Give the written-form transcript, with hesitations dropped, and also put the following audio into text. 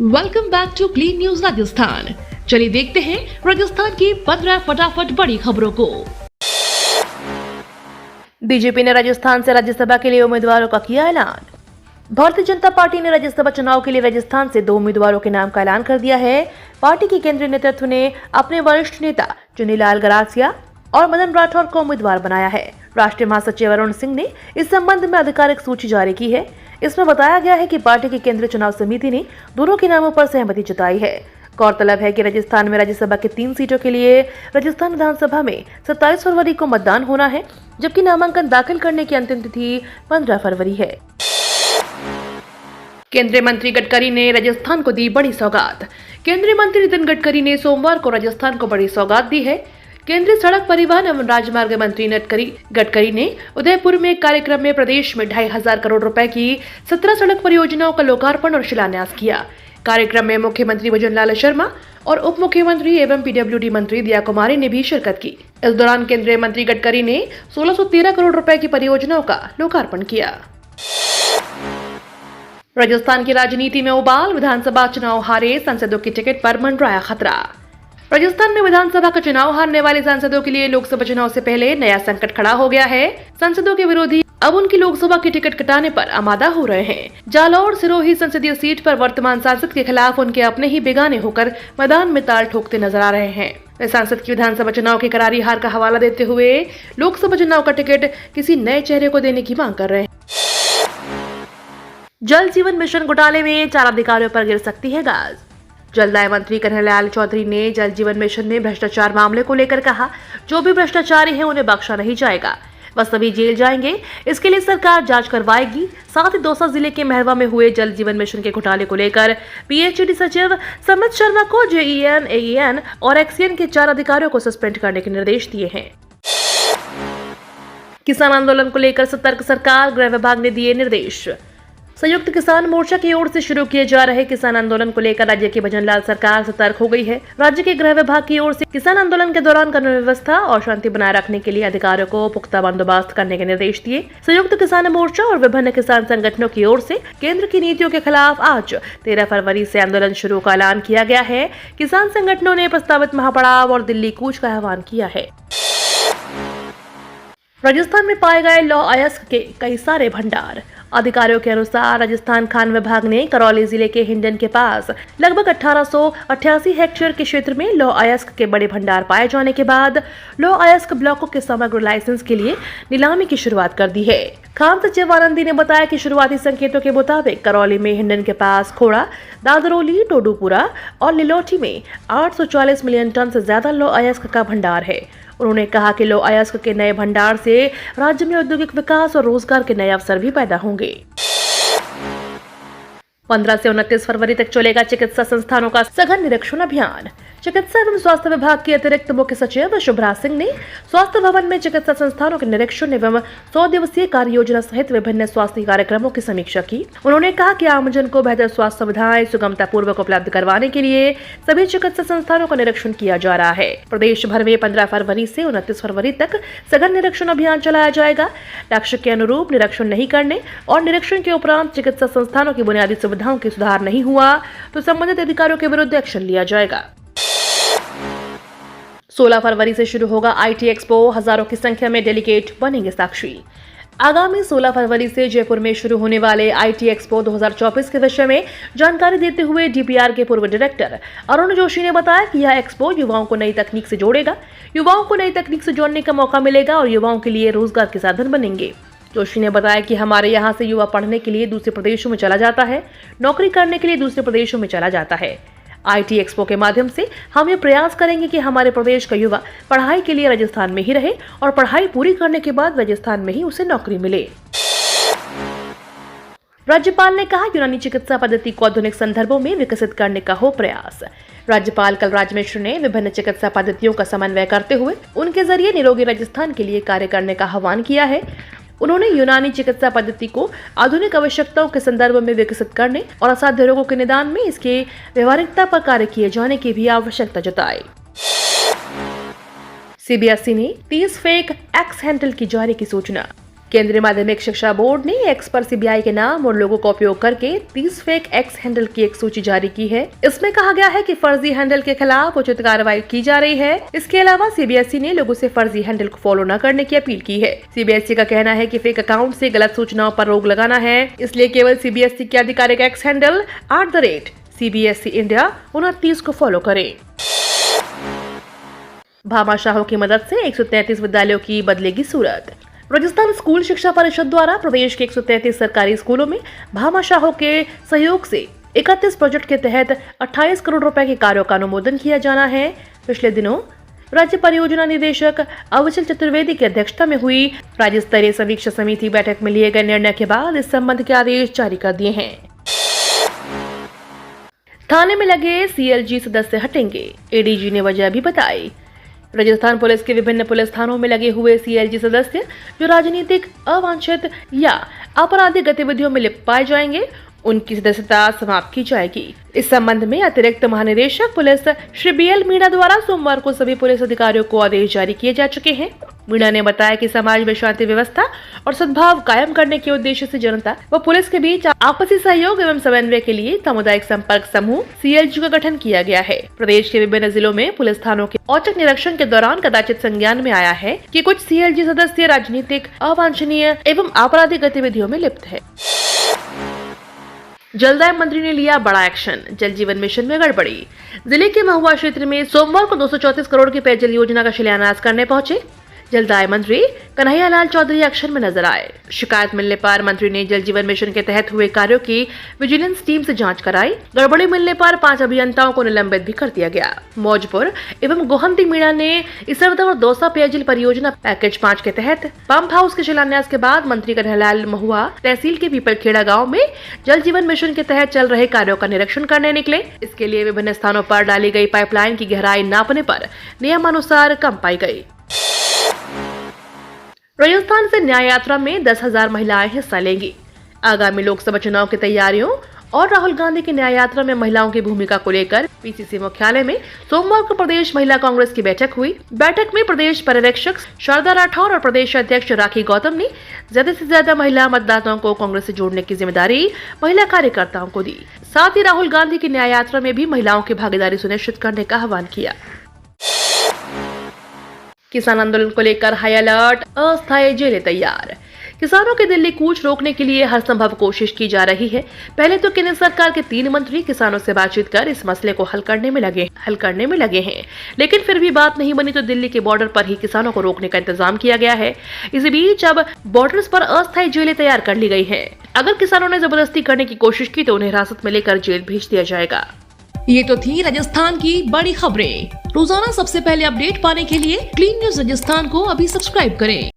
Welcome back to Clean News Rajasthan. चलिए देखते हैं राजस्थान की 15 फटाफट बड़ी खबरों को। बीजेपी ने राजस्थान से राज्यसभा के लिए उम्मीदवारों का किया ऐलान। भारतीय जनता पार्टी ने राज्यसभा चुनाव के लिए राजस्थान से 2 उम्मीदवारों के नाम का ऐलान कर दिया है। पार्टी के केंद्रीय नेतृत्व ने अपने वरिष्ठ नेता चुनीलाल गरासिया और मदन राठौर को उम्मीदवार बनाया है। राष्ट्रीय महासचिव अरुण सिंह ने इस संबंध में आधिकारिक सूची जारी की है। इसमें बताया गया है कि पार्टी की केंद्रीय चुनाव समिति ने दोनों के नामों पर सहमति जताई है। गौरतलब है कि राजस्थान में राज्यसभा के 3 सीटों के लिए राजस्थान विधानसभा में 27 फरवरी को मतदान होना है, जबकि नामांकन दाखिल करने की अंतिम तिथि 15 फरवरी है। केंद्रीय मंत्री गडकरी ने राजस्थान को दी बड़ी सौगात। केंद्रीय मंत्री नितिन गडकरी ने सोमवार को राजस्थान को बड़ी सौगात दी है। केंद्रीय सड़क परिवहन एवं राजमार्ग मंत्री गडकरी ने उदयपुर में एक कार्यक्रम में प्रदेश में 2,500 करोड़ रुपए की 17 सड़क परियोजनाओं का लोकार्पण और शिलान्यास किया। कार्यक्रम में मुख्यमंत्री भजनलाल शर्मा और उप मुख्यमंत्री एवं पीडब्ल्यूडी मंत्री दिया कुमारी ने भी शिरकत की। इस दौरान केंद्रीय मंत्री गडकरी ने 1613 करोड़ रुपए की परियोजनाओं का लोकार्पण किया। राजस्थान की राजनीति में उबाल, विधानसभा चुनाव हारे सांसदों की टिकट पर मंडराया खतरा। राजस्थान में विधानसभा का चुनाव हारने वाले सांसदों के लिए लोकसभा चुनाव से पहले नया संकट खड़ा हो गया है। सांसदों के विरोधी अब उनकी लोकसभा की टिकट कटाने पर आमादा हो रहे हैं। जालौर सिरोही संसदीय सीट पर वर्तमान सांसद के खिलाफ उनके अपने ही बेगाने होकर मैदान में ताल ठोकते नजर आ रहे हैं। सांसद की विधानसभा चुनाव की करारी हार का हवाला देते हुए लोकसभा चुनाव का टिकट किसी नए चेहरे को देने की मांग कर रहे हैं। जल जीवन मिशन घोटाले में 4 अधिकारियों पर गिर सकती है गाज। जलदाय मंत्री कन्हैयालाल चौधरी ने जल जीवन मिशन में भ्रष्टाचार मामले को लेकर कहा, जो भी भ्रष्टाचारी हैं उन्हें बख्शा नहीं जाएगा, बस सभी जेल जाएंगे। इसके लिए सरकार जांच करवाएगी। साथ ही दौसा जिले के महरवा में हुए जल जीवन मिशन के घोटाले को लेकर पीएचईडी सचिव समित शर्मा को जेईएन, एईएन और एक्सीएन के 4 अधिकारियों को सस्पेंड करने के निर्देश दिए हैं। किसान आंदोलन को लेकर सतर्क सरकार, गृह विभाग ने दिए निर्देश। संयुक्त किसान मोर्चा की ओर से शुरू किए जा रहे किसान आंदोलन को लेकर राज्य की भजनलाल सरकार सतर्क हो गई है। राज्य के गृह विभाग की ओर से किसान आंदोलन के दौरान कानून व्यवस्था और शांति बनाए रखने के लिए अधिकारियों को पुख्ता बंदोबस्त करने के निर्देश दिए। संयुक्त किसान मोर्चा और विभिन्न किसान संगठनों की ओर से केंद्र की नीतियों के खिलाफ आज 13 फरवरी से आंदोलन शुरू का ऐलान किया गया है। किसान संगठनों ने प्रस्तावित महापड़ाव और दिल्ली कूच का आह्वान किया है। राजस्थान में पाए गए लौह अयस्क के कई सारे भंडार। अधिकारियों के अनुसार राजस्थान खान विभाग ने करौली जिले के हिंडन के पास लगभग 1888 हेक्टेयर के क्षेत्र में लौह अयस्क के बड़े भंडार पाए जाने के बाद लौह अयस्क ब्लॉकों के समग्र लाइसेंस के लिए नीलामी की शुरुआत कर दी है। खान सचिव आनंदी ने बताया कि शुरुआती संकेतों के मुताबिक करौली में हिंडन के पास खोड़ा, दादरोली, टोडूपुरा और लिलोटी में 840 मिलियन टन से ज्यादा लौह अयस्क का भंडार है। उन्होंने कहा कि लौह अयस्क के नए भंडार से राज्य में औद्योगिक विकास और रोजगार के नए अवसर भी पैदा होंगे। 15 से 29 फरवरी तक चलेगा चिकित्सा संस्थानों का सघन निरीक्षण अभियान। चिकित्सा एवं स्वास्थ्य विभाग की अतिरिक्त मुख्य सचिव शुभ्रा सिंह ने स्वास्थ्य भवन में चिकित्सा संस्थानों के निरीक्षण एवं 100 दिवसीय कार्य योजना सहित विभिन्न स्वास्थ्य कार्यक्रमों की समीक्षा की। उन्होंने कहा कि आमजन को बेहतर स्वास्थ्य सुविधाएं सुगमता पूर्वक उपलब्ध करवाने के लिए सभी चिकित्सा संस्थानों का निरीक्षण किया जा रहा है। प्रदेश भर में 15 फरवरी से 29 फरवरी तक सघन निरीक्षण अभियान चलाया जाएगा। लक्ष्य के अनुरूप निरीक्षण नहीं करने और निरीक्षण के उपरांत चिकित्सा संस्थानों की बुनियादी सुविधाओं की सुधार नहीं हुआ तो संबंधित अधिकारियों के विरुद्ध एक्शन लिया जाएगा। 16 फरवरी से शुरू होगा आईटी एक्सपो, हजारों की संख्या में डेलीगेट बनेंगे साक्षी। आगामी 16 फरवरी से जयपुर में शुरू होने वाले आईटी एक्सपो 2024 के विषय में जानकारी देते हुए डीपीआर के पूर्व डायरेक्टर अरुण जोशी ने बताया कि यह एक्सपो युवाओं को नई तकनीक से जोड़ेगा, युवाओं को नई तकनीक से जोड़ने का मौका मिलेगा और युवाओं के लिए रोजगार के साधन बनेंगे। जोशी ने बताया कि हमारे यहाँ से युवा पढ़ने के लिए दूसरे प्रदेशों में चला जाता है, नौकरी करने के लिए दूसरे प्रदेशों में चला जाता है। आईटी एक्सपो के माध्यम से हम ये प्रयास करेंगे कि हमारे प्रदेश का युवा पढ़ाई के लिए राजस्थान में ही रहे और पढ़ाई पूरी करने के बाद राजस्थान में ही उसे नौकरी मिले। राज्यपाल ने कहा, यूनानी चिकित्सा पद्धति को आधुनिक संदर्भों में विकसित करने का हो प्रयास। राज्यपाल कलराज मिश्र ने विभिन्न चिकित्सा पद्धतियों का समन्वय करते हुए उनके जरिए निरोगी राजस्थान के लिए कार्य करने का आह्वान किया है। उन्होंने यूनानी चिकित्सा पद्धति को आधुनिक आवश्यकताओं के संदर्भ में विकसित करने और असाध्य रोगों के निदान में इसके व्यवहारिकता पर कार्य किए जाने की भी आवश्यकता जताई। सीबीएसई ने 30 फेक एक्स हैंडल की जारी की सूचना। केंद्रीय माध्यमिक शिक्षा बोर्ड ने एक्स पर सीबीआई के नाम और लोगों का उपयोग करके 30 फेक एक्स हैंडल की एक सूची जारी की है। इसमें कहा गया है कि फर्जी हैंडल के खिलाफ उचित कार्रवाई की जा रही है। इसके अलावा सीबीएसई ने लोगों से फर्जी हैंडल को फॉलो न करने की अपील की है। सीबीएसई का कहना है कि फेक अकाउंट से गलत सूचनाओं पर रोक लगाना है, इसलिए केवल सीबीएसई के आधिकारिक एक्स हैंडल @CBSE इंडिया 29 को फॉलो करें। भामाशाहों की मदद से 133 विद्यालयों की बदलेगी सूरत। राजस्थान स्कूल शिक्षा परिषद द्वारा प्रदेश के 133 सरकारी स्कूलों में भामाशाहों के सहयोग से 31 प्रोजेक्ट के तहत 28 करोड़ रुपए के कार्यों का अनुमोदन किया जाना है। पिछले दिनों राज्य परियोजना निदेशक अविचल चतुर्वेदी की अध्यक्षता में हुई राज्य स्तरीय समीक्षा समिति बैठक में लिए गए निर्णय के बाद इस संबंध के आदेश जारी कर दिए हैं। थाने में लगे सीएलजी सदस्य हटेंगे, एडीजी ने वजह भी बताई। राजस्थान पुलिस के विभिन्न पुलिस थानों में लगे हुए सीएलजी सदस्य जो राजनीतिक, अवांछित या आपराधिक गतिविधियों में लिप्त पाए जाएंगे, उनकी सदस्यता समाप्त की जाएगी। इस संबंध में अतिरिक्त महानिदेशक पुलिस श्री BL मीणा द्वारा सोमवार को सभी पुलिस अधिकारियों को आदेश जारी किए जा चुके हैं। मीणा ने बताया कि समाज में शांति व्यवस्था और सद्भाव कायम करने के उद्देश्य से जनता व पुलिस के बीच आपसी सहयोग एवं समन्वय के लिए सामुदायिक संपर्क समूह CLG का गठन किया गया है। प्रदेश के विभिन्न जिलों में पुलिस थानों के औचक निरीक्षण के दौरान कदाचित संज्ञान में आया है कि कुछ CLG सदस्य राजनीतिक, अवांछनीय एवं आपराधिक गतिविधियों में लिप्त है। जलदाय मंत्री ने लिया बड़ा एक्शन, जल जीवन मिशन में गड़बड़ी। जिले के महुआ क्षेत्र में सोमवार को 234 करोड़ की पेयजल योजना का शिलान्यास करने पहुंचे जलदाय मंत्री कन्हैयालाल चौधरी एक्शन में नजर आए। शिकायत मिलने पर मंत्री ने जल जीवन मिशन के तहत हुए कार्यों की विजिलेंस टीम से जांच कराई। गड़बड़ी मिलने पर 5 अभियंताओं को निलंबित भी कर दिया गया। मौजपुर एवं गोहंती मीणा ने इसरदा और दौसा पेयजल परियोजना पैकेज 5 के तहत पंप हाउस के शिलान्यास के बाद मंत्री कन्हैयालाल महुआ तहसील के पीपलखेड़ा गाँव में जल जीवन मिशन के तहत चल रहे कार्यों का निरीक्षण करने निकले। इसके लिए विभिन्न स्थानों पर डाली गई पाइपलाइन की गहराई नापने पर नियमानुसार कम पाई गई। राजस्थान से न्याय यात्रा में 10,000 महिलाएं हिस्सा लेंगी। आगामी लोकसभा चुनाव की तैयारियों और राहुल गांधी की न्याय यात्रा में महिलाओं की भूमिका को लेकर PCC मुख्यालय में सोमवार को प्रदेश महिला कांग्रेस की बैठक हुई। बैठक में प्रदेश पर्यवेक्षक शारदा राठौर और प्रदेश अध्यक्ष राखी गौतम ने ज्यादा से ज्यादा महिला मतदाताओं को कांग्रेस से जोड़ने की जिम्मेदारी महिला कार्यकर्ताओं को दी। साथ ही राहुल गांधी की न्याय यात्रा में भी महिलाओं की भागीदारी सुनिश्चित करने का आह्वान किया। किसान आंदोलन को लेकर हाई अलर्ट, अस्थायी जेलें तैयार। किसानों के दिल्ली कूच रोकने के लिए हर संभव कोशिश की जा रही है। पहले तो केंद्र सरकार के 3 मंत्री किसानों से बातचीत कर इस मसले को हल करने में लगे हैं, लेकिन फिर भी बात नहीं बनी तो दिल्ली के बॉर्डर पर ही किसानों को रोकने का इंतजाम किया गया है। इसी बीच अब बॉर्डर्स पर अस्थायी जेलें तैयार कर ली गई है। अगर किसानों ने जबरदस्ती करने की कोशिश की तो उन्हें हिरासत में लेकर जेल भेज दिया जाएगा। ये तो थी राजस्थान की बड़ी खबरें। रोजाना सबसे पहले अपडेट पाने के लिए क्लीन न्यूज राजस्थान को अभी सब्सक्राइब करें।